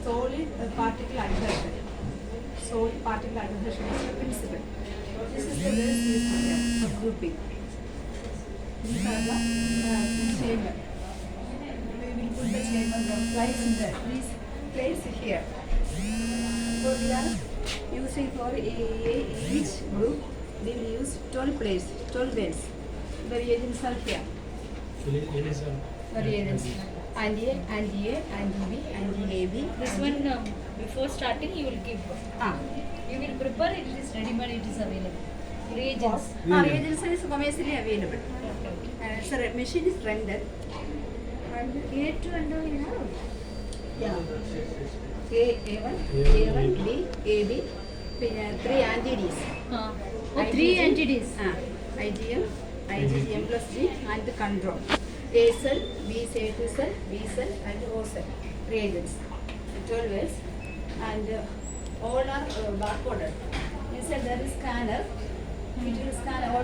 solid particle adhesion. Solid particle adhesion is the principle. This is the way used here for grouping. These are the chamber. We will put the chamber place in there. Please place here. So we are using for each group. We will use 12 plates, 12 wells. The reagents are here. The reagents. Anti-A, anti-A, anti-B, anti-AB. This one before starting you will give. You will prepare it is ready-made, it is available. Reagents. Reagents is commercially available. So machine is rendered. A to and we have. Yeah. A1, A1, B, AB, 3 antides. Three entities. IgM, IgM plus G and the control. A cell, B cell, A cell, B cell and O cell. Reagents. 12 wells and all are barcoded. Inside there is scanner. It will scan all